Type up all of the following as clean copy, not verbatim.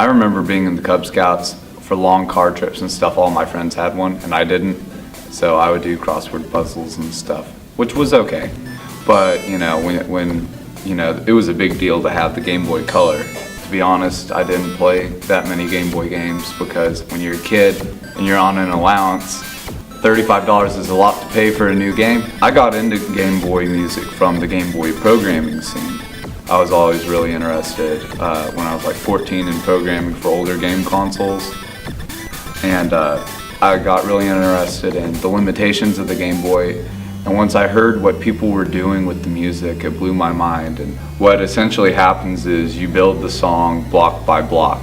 I remember being in the Cub Scouts for long car trips and stuff. All my friends had one and I didn't. So I would do crossword puzzles and stuff, which was okay. But when it was a big deal to have the Game Boy Color. To be honest, I didn't play that many Game Boy games because when you're a kid and you're on an allowance, $35 is a lot to pay for a new game. I got into Game Boy music from the Game Boy programming scene. I was always really interested when I was like 14 in programming for older game consoles. And I got really interested in the limitations of the Game Boy. And once I heard what people were doing with the music, it blew my mind. And what essentially happens is you build the song block by block,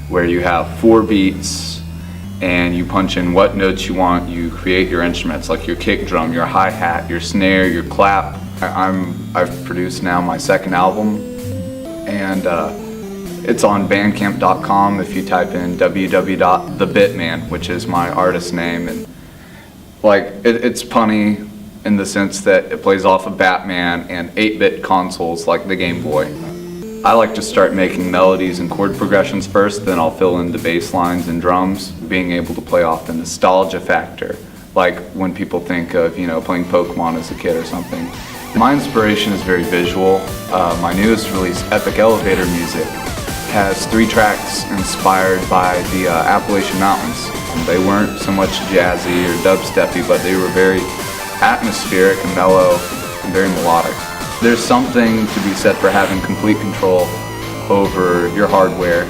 where you have 4 beats and you punch in what notes you want. You create your instruments, like your kick drum, your hi-hat, your snare, your clap. I've produced now my 2nd album, and it's on bandcamp.com if you type in www.thebitman, which is my artist name. And it's punny in the sense that it plays off of Batman and 8-bit consoles like the Game Boy. I like to start making melodies and chord progressions first, then I'll fill in the bass lines and drums, being able to play off the nostalgia factor, like when people think of playing Pokemon as a kid or something. My inspiration is very visual. My newest release, Epic Elevator Music, has 3 tracks inspired by the Appalachian Mountains. They weren't so much jazzy or dubsteppy, but they were very atmospheric and mellow and very melodic. There's something to be said for having complete control over your hardware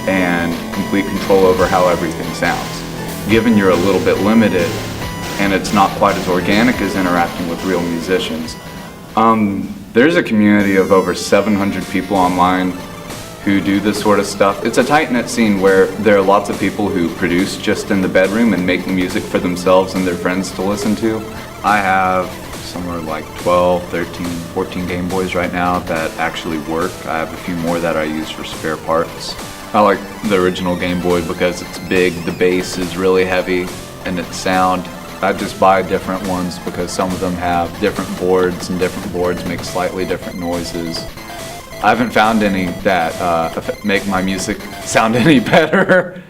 and complete control over how everything sounds. Given you're a little bit limited and it's not quite as organic as interacting with real musicians, there's a community of over 700 people online who do this sort of stuff. It's a tight-knit scene where there are lots of people who produce just in the bedroom and make music for themselves and their friends to listen to. I have somewhere like 12, 13, 14 Game Boys right now that actually work. I have a few more that I use for spare parts. I like the original Game Boy because it's big, the bass is really heavy, and its sound. I just buy different ones because some of them have different boards and different boards make slightly different noises. I haven't found any that make my music sound any better.